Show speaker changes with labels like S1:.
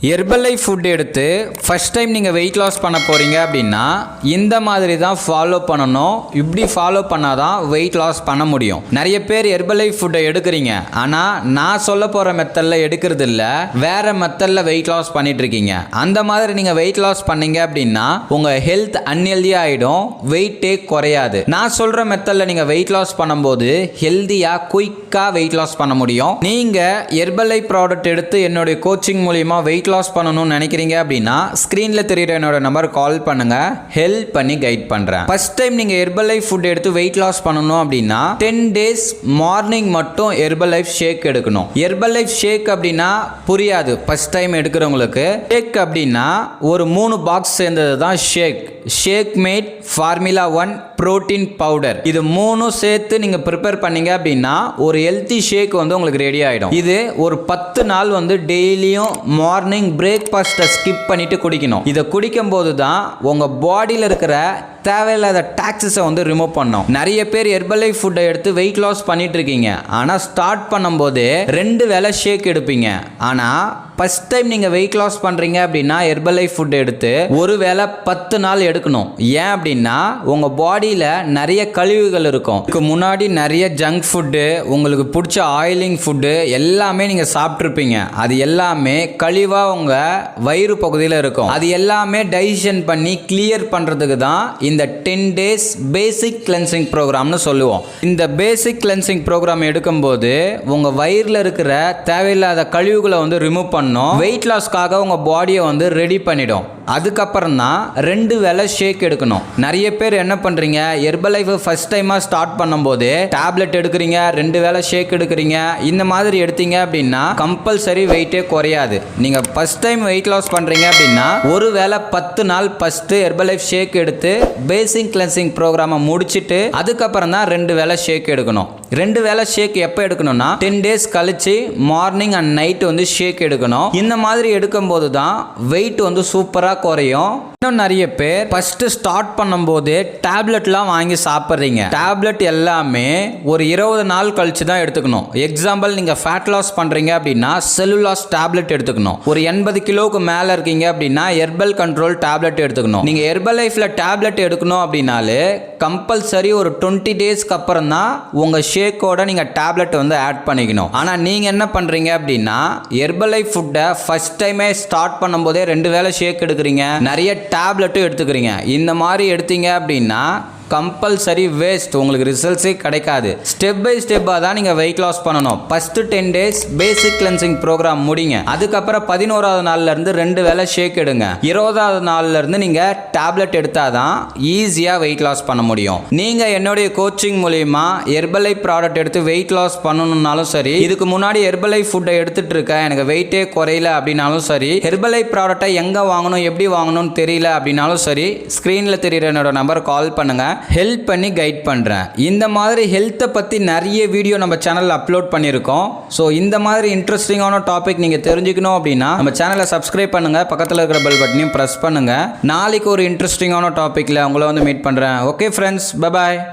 S1: Herbalife food எடுத்து first time நீங்கள் weight loss பண்ண போகிறீங்க அப்படின்னா இந்த மாதிரி தான் ஃபாலோ பண்ணணும். இப்படி ஃபாலோ பண்ணால் தான் வெயிட் லாஸ் பண்ண முடியும். நிறைய பேர் ஹெர்பலைஃப் ஃபுட்டை எடுக்கிறீங்க, ஆனால் நான் சொல்ல போகிற மெத்தடில் எடுக்கிறது இல்லை, வேறு மெத்தடில் வெயிட் லாஸ் பண்ணிட்டு இருக்கீங்க. அந்த மாதிரி நீங்கள் வெயிட் லாஸ் பண்ணீங்க அப்படின்னா உங்கள் ஹெல்த் அன்ஹெல்தியாக ஆகிடும், வெயிட்டே குறையாது. நான் சொல்கிற மெத்தடில் நீங்கள் வெயிட் லாஸ் பண்ணும்போது ஹெல்தியாக குயிக்காக வெயிட் லாஸ் பண்ண முடியும். நீங்கள் ஹெர்பலைஃப் ப்ராடக்ட் எடுத்து என்னுடைய கோச்சிங் மூலிமா வெயிட் லாஸ் பண்ணணும்னு நினைக்கிறீங்க அப்படின்னா ஸ்கிரீன்ல தெரியுற என்னோட நம்பர் கால் பண்ணுங்க, ஹெல்ப் பண்ணி கைட் பண்றேன். ஃபர்ஸ்ட் டைம் நீங்க ஹெர்பலைஃப் ஃபுட் எடுத்து வெயிட் லாஸ் பண்ணணும் அப்படின்னா 10 days மார்னிங் மட்டும் ஹெர்பலைஃப் ஷேக் எடுக்கணும். ஹெர்பலைஃப் ஷேக் அப்படின்னா புரியாது ஃபர்ஸ்ட் டைம் எடுக்கிறவங்களுக்கு. ஷேக் அப்படின்னா ஒரு 3 பாக்ஸ் சேர்ந்தது தான் ஷேக். Shake mate, formula 1, protein powder, இது 3 சேர்த்து நீங்க ப்ரிப்பேர் பண்ணீங்க அப்படின்னா ஒரு ஹெல்த்தி ஷேக் வந்து உங்களுக்கு ரெடி ஆயிடும். இது ஒரு 10 நாள் வந்து டெய்லியும் மார்னிங் பிரேக்ஃபாஸ்ட்டை ஸ்கிப் பண்ணிட்டு குடிக்கணும். இதை குடிக்கும் போது தான் உங்கள் பாடியில் இருக்கிற தேவையில்லாத டாக்ஸஸை வந்து ரிமூவ் பண்ணோம். நிறைய பேர் ஹெர்பலைஃப் ஃபுட்டை எடுத்து வெயிட் லாஸ் பண்ணிட்டு இருக்கீங்க, ஆனால் ஸ்டார்ட் பண்ணும்போது 2 வேளை ஷேக் எடுப்பீங்க. ஆனால் ஃபர்ஸ்ட் டைம் நீங்கள் வெயிட் லாஸ் பண்ணுறீங்க அப்படின்னா ஹெர்பலைஃப் ஃபுட் எடுத்து ஒரு வேளை 10 நாள் எடுக்கணும். ஏன் அப்படின்னா உங்கள் பாடியில் நிறைய கழிவுகள் இருக்கும். இதுக்கு முன்னாடி நிறைய ஜங்க் ஃபுட்டு, உங்களுக்கு பிடிச்ச ஆயிலிங் ஃபுட்டு எல்லாமே நீங்கள் சாப்பிட்ருப்பீங்க. அது எல்லாமே கழிவாக உங்கள் வயிறு பகுதியில் இருக்கும். அது எல்லாமே டைஜஷன் பண்ணி கிளியர் பண்ணுறதுக்கு தான் இந்த 10 days பேசிக் கிளென்சிங் ப்ரோக்ராம்னு சொல்லுவோம். இந்த பேசிக் கிளென்சிங் ப்ரோக்ராம் எடுக்கும்போது உங்கள் வயிறில் இருக்கிற தேவையில்லாத கழிவுகளை வந்து ரிமூவ் பண்ணும். வெயிட் லாஸ்க்காக உங்கள் பாடியை வந்து ரெடி பண்ணிடும். அதுக்கப்புறம் தான் 2 வேளை ஷேக் எடுக்கணும். நிறைய பேர் என்ன பண்ணுறீங்க, ஹெர்பலைஃப் ஃபர்ஸ்ட் டைமாக ஸ்டார்ட் பண்ணும்போது டேப்லெட் எடுக்கிறீங்க, 2 வேளை ஷேக் எடுக்கிறீங்க. இந்த மாதிரி எடுத்தீங்க அப்படின்னா கம்பல்சரி வெயிட்டே குறையாது. நீங்கள் ஃபர்ஸ்ட் டைம் வெயிட் லாஸ் பண்ணுறீங்க அப்படின்னா ஒரு வேளை 10 நாள் ஃபஸ்ட்டு ஹெர்பலைஃப் ஷேக் எடுத்து பேசிக் கிளென்சிங் ப்ரோக்ராமை முடிச்சுட்டு அதுக்கப்புறம் தான் 2 வேளை ஷேக் எடுக்கணும். 2 வேளை ஷேக் எப்போ எடுக்கணும்னா 10 days கழிச்சு மார்னிங் அண்ட் நைட் வந்து ஷேக் எடுக்கணும். இந்த மாதிரி எடுக்கும்போது தான் வெயிட் வந்து சூப்பராக குறையும். இன்னும் நிறைய பேர் ஃபர்ஸ்ட் ஸ்டார்ட் பண்ணும்போது டேப்லெட்லாம் வாங்கி சாப்பிட்றீங்க. டேப்லெட் எல்லாமே ஒரு 20 நாள் கழிச்சு தான் எடுத்துக்கணும். எக்ஸாம்பிள், நீங்கள் ஃபேட் லாஸ் பண்ணுறீங்க அப்படின்னா செல்லுலாஸ் டேப்லெட் எடுத்துக்கணும். ஒரு 80 கிலோவுக்கு மேலே இருக்கீங்க அப்படின்னா ஹெர்பல் கண்ட்ரோல் டேப்லெட் எடுத்துக்கணும். நீங்கள் ஹெர்பலைஃப்ல டேப்லெட் எடுக்கணும் அப்படின்னாலே கம்பல்சரி ஒரு 20 daysக்கு அப்புறம் தான் உங்கள் ஷேக்கோட நீங்கள் டேப்லெட் வந்து ஆட் பண்ணிக்கணும். ஆனால் நீங்கள் என்ன பண்ணுறீங்க அப்படின்னா ஹெர்பலைஃப் ஃபுட்டை ஃபர்ஸ்ட் டைமே ஸ்டார்ட் பண்ணும்போதே 2 வேளை ஷேக் எடுக்கிறீங்க, நிறைய டேப்லெட்டும் எடுத்துக்கிறீங்க. இந்த மாதிரி எடுத்தீங்க அப்படின்னா கம்பல்சரி வேஸ்ட், உங்களுக்கு ரிசல்ட்ஸே கிடைக்காது. ஸ்டெப் பை ஸ்டெப்பாக தான் நீங்கள் வெயிட் லாஸ் பண்ணணும். ஃபஸ்ட்டு 10 days பேசிக் கிளென்சிங் ப்ரோக்ராம் முடிங்க. அதுக்கப்புறம் 11ஆவது நாள்லேருந்து 2 வேளை ஷேக் எடுங்க. 20ஆவது நாள்லேருந்து நீங்கள் டேப்லெட் எடுத்தால் தான் ஈஸியாக வெயிட் லாஸ் பண்ண முடியும். நீங்கள் என்னுடைய கோச்சிங் மூலிமா ஹெர்பலைஃப் ப்ராடக்ட் எடுத்து வெயிட் லாஸ் பண்ணணும்னாலும் சரி, இதுக்கு முன்னாடி ஹெர்பலைஃப் ஃபுட்டை எடுத்துட்டு இருக்கேன், எனக்கு வெயிட்டே குறையல அப்படின்னாலும் சரி, ஹெர்பலைஃப் ப்ராடக்டை எங்கே வாங்கணும் எப்படி வாங்கணும்னு தெரியல அப்படின்னாலும் சரி, ஸ்க்ரீனில் தெரியுற என்னோட நம்பர் கால் பண்ணுங்கள், ஹெல்ப் பண்ணி கைட் பண்ணுறேன். இந்த மாதிரி ஹெல்த்தை பற்றி நிறைய வீடியோ நம்ம சேனலில் அப்லோட் பண்ணியிருக்கோம். ஸோ இந்த மாதிரி இன்ட்ரெஸ்டிங்கான டாபிக் நீங்கள் தெரிஞ்சுக்கணும் அப்படின்னா நம்ம சேனலை சப்ஸ்கிரைப் பண்ணுங்கள், பக்கத்தில் இருக்கிற பெல் பட்டனையும் ப்ரெஸ் பண்ணுங்கள். நாளைக்கு ஒரு இன்ட்ரெஸ்டிங்கான டாப்பிக்கில் உங்களை வந்து மீட் பண்ணுறேன். Okay friends, bye bye.